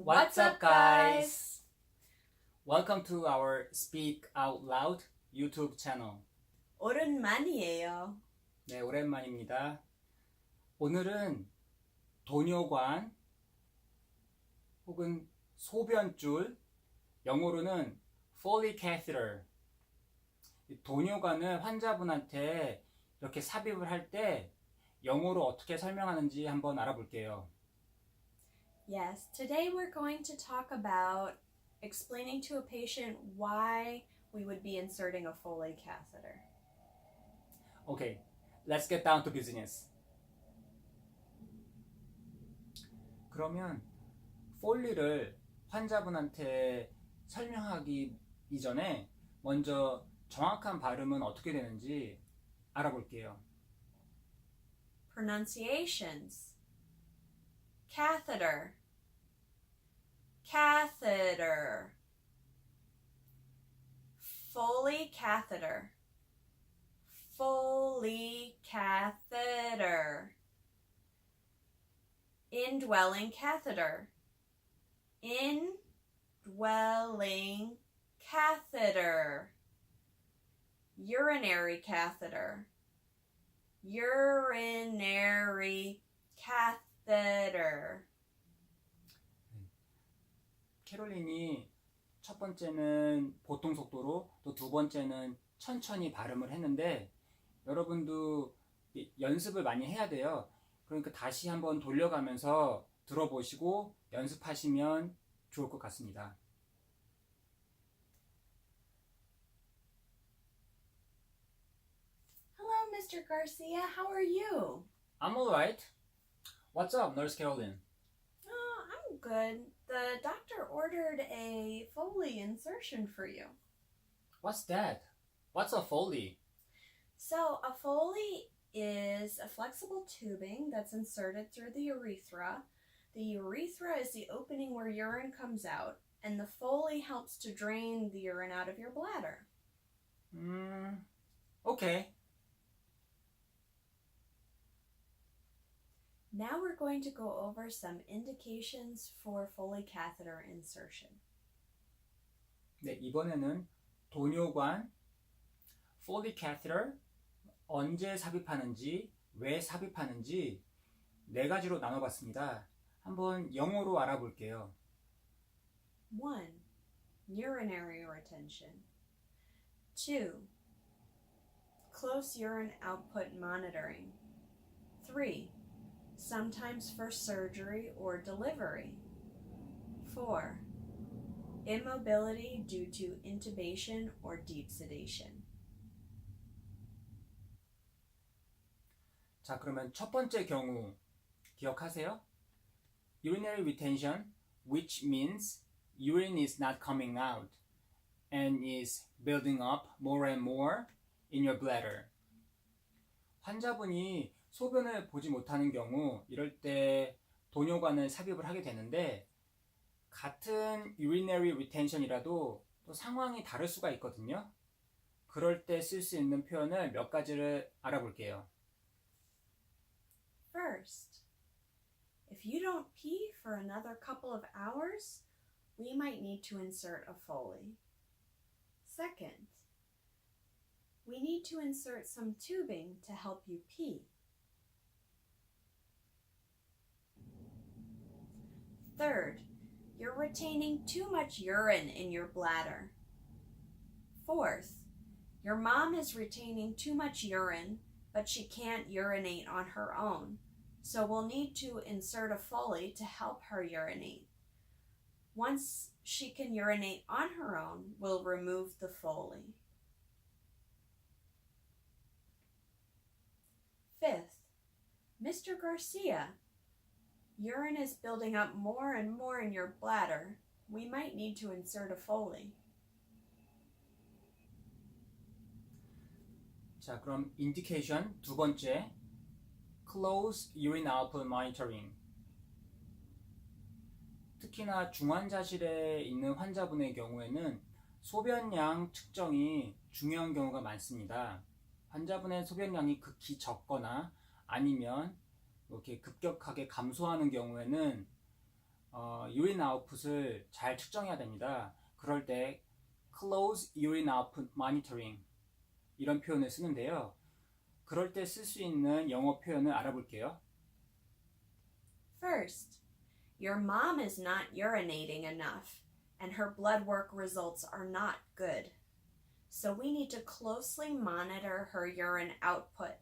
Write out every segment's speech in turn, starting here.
What's up, guys? Welcome to our Speak Out Loud YouTube channel. 오랜만이에요. 네, 오랜만입니다. 오늘은 도뇨관 혹은 소변줄, 영어로는 Foley catheter. 도뇨관을 환자분한테 이렇게 삽입을 할 때 영어로 어떻게 설명하는지 한번 알아볼게요. Yes, today we're going to talk about explaining to a patient why we would be inserting a Foley catheter. Okay, let's get down to business. 그러면 폴리를 환자분한테 설명하기 이전에 먼저 정확한 발음은 어떻게 되는지 알아볼게요. Pronunciations. Catheter. Catheter. Foley catheter. Foley catheter. Indwelling catheter. Indwelling catheter. Urinary catheter. Urinary catheter. 캐롤린이 첫 번째는 보통 속도로 또 두 번째는 천천히 발음을 했는데 여러분도 연습을 많이 해야 돼요. 그러니까 다시 한번 돌려가면서 들어보시고 연습하시면 좋을 것 같습니다. Hello, Mr. Garcia. How are you? I'm alright. What's up, Nurse Caroline? Oh, I'm good. The doctor ordered a Foley insertion for you. What's that? What's a Foley? So, a Foley is a flexible tubing that's inserted through the urethra. The urethra is the opening where urine comes out, and the Foley helps to drain the urine out of your bladder. Okay. Now we're going to go over some indications for Foley catheter insertion. 네, 이번에는 도뇨관, Foley catheter, 언제 삽입하는지, 왜 삽입하는지 네 가지로 나눠봤습니다. 한번 영어로 알아볼게요. 1. Urinary retention. 2. Close urine output monitoring. 3. Sometimes for surgery or delivery. 4. Immobility due to intubation or deep sedation. 자, 그러면 첫 번째 경우 기억하세요? Urinary retention, which means urine is not coming out and is building up more and more in your bladder. 환자분이 소변을 보지 못하는 경우 이럴 때 도뇨관을 삽입을 하게 되는데 같은 urinary retention이라도 또 상황이 다를 수가 있거든요. 그럴 때 쓸 수 있는 표현을 몇 가지를 알아볼게요. First, if you don't pee for another couple of hours, we might need to insert a Foley. Second, we need to insert some tubing to help you pee. Third, you're retaining too much urine in your bladder. Fourth, your mom is retaining too much urine, but she can't urinate on her own, so we'll need to insert a Foley to help her urinate. Once she can urinate on her own, we'll remove the Foley. Fifth, Mr. Garcia, urine is building up more and more in your bladder. We might need to insert a Foley. 자, 그럼 indication 두 번째, close urine output monitoring. 특히나 중환자실에 있는 환자분의 경우에는 소변량 측정이 중요한 경우가 많습니다. 환자분의 소변량이 극히 적거나 아니면 이렇게 급격하게 감소하는 경우에는 urine output을 잘 측정해야 됩니다. 그럴 때 close urine output monitoring 이런 표현을 쓰는데요. 그럴 때 쓸 수 있는 영어 표현을 알아볼게요. First, your mom is not urinating enough, and her blood work results are not good. So we need to closely monitor her urine output.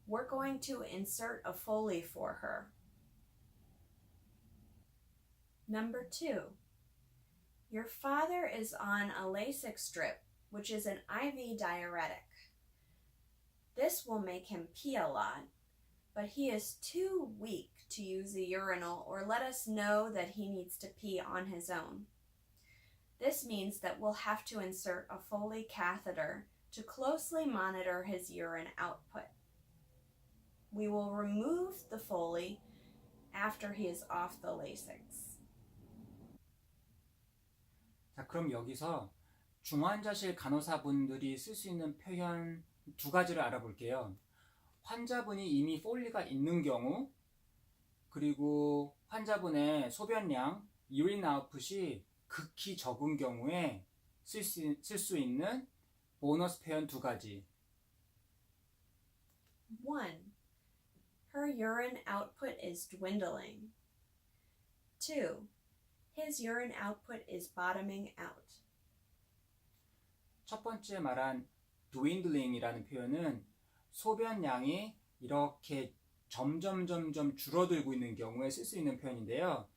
We're going to insert a Foley for her. Number 2. Your father is on a Lasix strip, which is an IV diuretic. This will make him pee a lot, but he is too weak to use the urinal or let us know that he needs to pee on his own. This means that we'll have to insert a Foley catheter to closely monitor his urine output. We will remove the Foley after he is off the Lasix. 자, 그럼 여기서 중환자실 간호사분들이 쓸 수 있는 표현 두 가지를 알아볼게요. 환자분이 이미 폴리가 있는 경우, 그리고 환자분의 소변량, urine output이 극히 적은 경우에 쓸 수 있는 보너스 표현 두 가지. 1. Her urine output is dwindling. 2. His urine output is bottoming out. 첫 번째 말한 dwindling이라는 표현은 소변량이 이렇게 점점 줄어들고 있는 경우에 쓸 수 있는 표현인데요.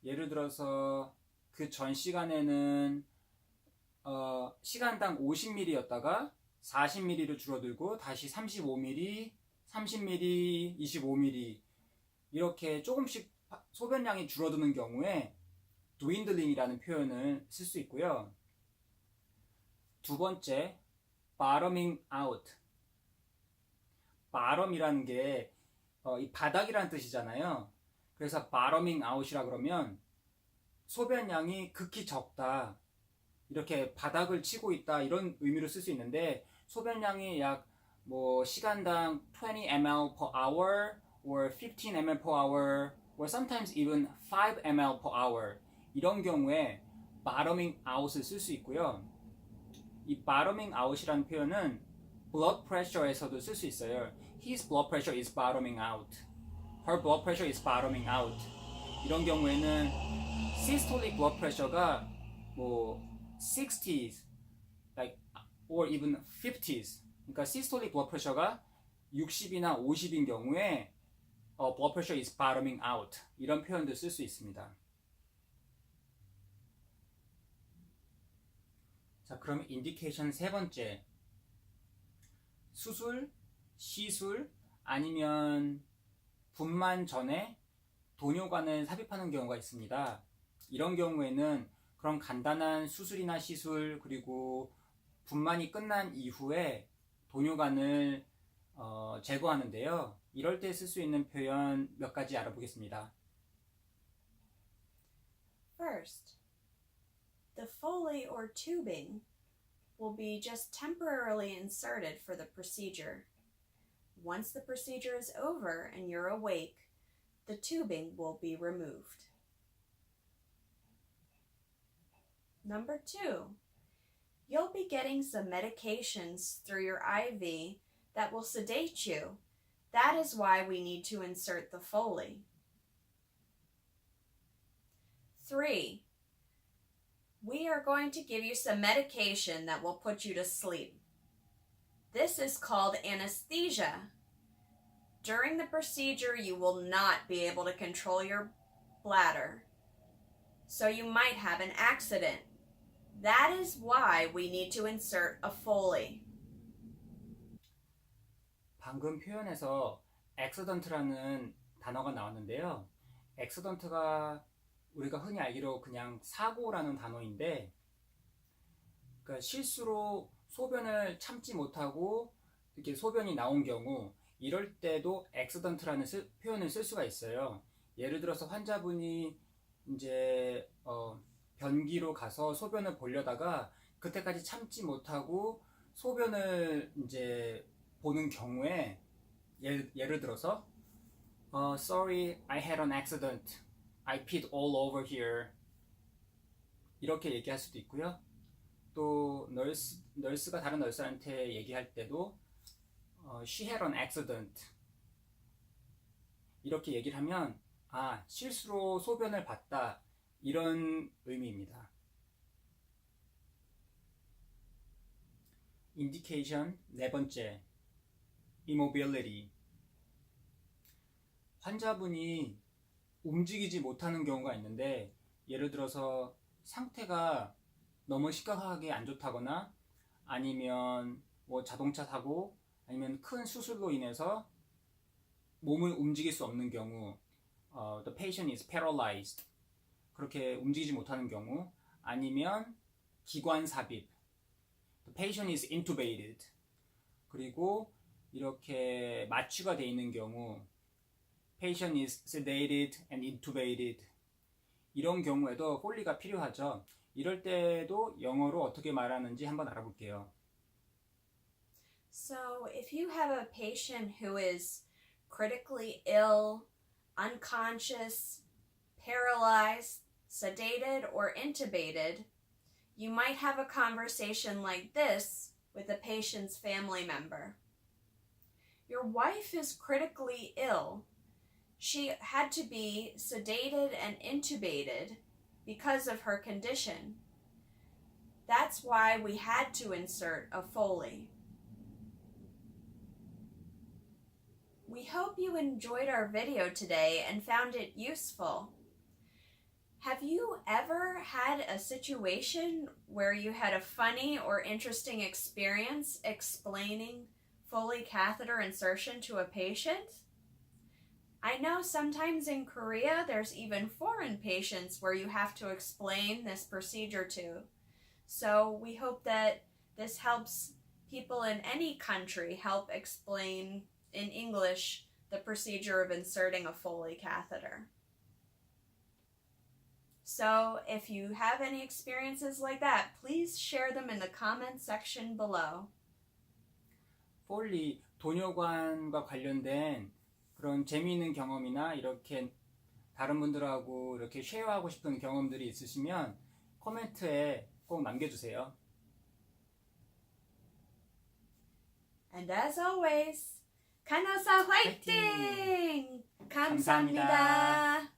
예를 들어서 그 전 시간에는 시간당 50ml였다가 40ml로 줄어들고 다시 35ml, 30ml, 25ml 이렇게 조금씩 소변량이 줄어드는 경우에 dwindling이라는 표현을 쓸 수 있고요. 두 번째, bottoming out. bottom이라는 게 이 바닥이라는 뜻이잖아요. 그래서 bottoming out이라 그러면 소변량이 극히 적다, 이렇게 바닥을 치고 있다, 이런 의미로 쓸 수 있는데 소변량이 약 시간당 20 ml per hour or 15 ml per hour or sometimes even 5 ml per hour 이런 경우에 bottoming out을 쓸 수 있고요. 이 bottoming out이라는 표현은 blood pressure에서도 쓸 수 있어요. His blood pressure is bottoming out. Her blood pressure is bottoming out. 이런 경우에는 systolic blood pressure가 60s, like or even 50s. 그러니까 systolic blood pressure가 60이나 50인 경우에 blood pressure is bottoming out. 이런 표현도 쓸 수 있습니다. 자, 그럼 인디케이션 세 번째. 수술, 시술, 아니면 분만 전에 도뇨관을 삽입하는 경우가 있습니다. 이런 경우에는 그런 간단한 수술이나 시술, 그리고 분만이 끝난 이후에 도뇨관을 제거하는데요. 이럴 때 쓸 수 있는 표현 몇 가지 알아보겠습니다. First, the Foley or tubing will be just temporarily inserted for the procedure. Once the procedure is over and you're awake, the tubing will be removed. Number 2, you'll be getting some medications through your IV that will sedate you. That is why we need to insert the Foley. 3, we are going to give you some medication that will put you to sleep. This is called anesthesia. During the procedure, you will not be able to control your bladder, so you might have an accident. That is why we need to insert a Foley. 방금 표현에서 accident라는 단어가 나왔는데요. accident가 우리가 흔히 알기로 그냥 사고라는 단어인데, 그러니까 실수로 소변을 참지 못하고 이렇게 소변이 나온 경우, 이럴 때도 accident라는 표현을 쓸 수가 있어요. 예를 들어서 환자분이 이제 변기로 가서 소변을 보려다가 그때까지 참지 못하고 소변을 이제 보는 경우에 예를 들어서 Sorry, I had an accident. I peed all over here. 이렇게 얘기할 수도 있고요. 또 널스가 다른 널스한테 얘기할 때도 she had an accident. 이렇게 얘기를 하면 실수로 소변을 봤다. 이런 의미입니다. indication 네 번째. immobility. 환자분이 움직이지 못하는 경우가 있는데 예를 들어서 상태가 너무 심각하게 안 좋다거나 아니면 뭐 자동차 사고 아니면 큰 수술로 인해서 몸을 움직일 수 없는 경우 the patient is paralyzed 그렇게 움직이지 못하는 경우 아니면 기관 삽입 the patient is intubated 그리고 이렇게 마취가 돼 있는 경우 patient is sedated and intubated 이런 경우에도 폴리가 필요하죠. 이럴 때도 영어로 어떻게 말하는지 한번 알아볼게요. So, if you have a patient who is critically ill, unconscious, paralyzed, sedated, or intubated, you might have a conversation like this with the patient's family member. Your wife is critically ill. She had to be sedated and intubated because of her condition. That's why we had to insert a Foley. We hope you enjoyed our video today and found it useful. Have you ever had a situation where you had a funny or interesting experience explaining Foley catheter insertion to a patient? I know sometimes in Korea there's even foreign patients where you have to explain this procedure to. So we hope that this helps people in any country help explain in English the procedure of inserting a Foley catheter. So if you have any experiences like that, please share them in the comment section below. 폴리 도뇨관과 관련된 그런 재미있는 경험이나 이렇게 다른 분들하고 이렇게 쉐어하고 싶은 경험들이 있으시면 코멘트에 꼭 남겨주세요. And as always, 간호사 화이팅! 감사합니다. 감사합니다.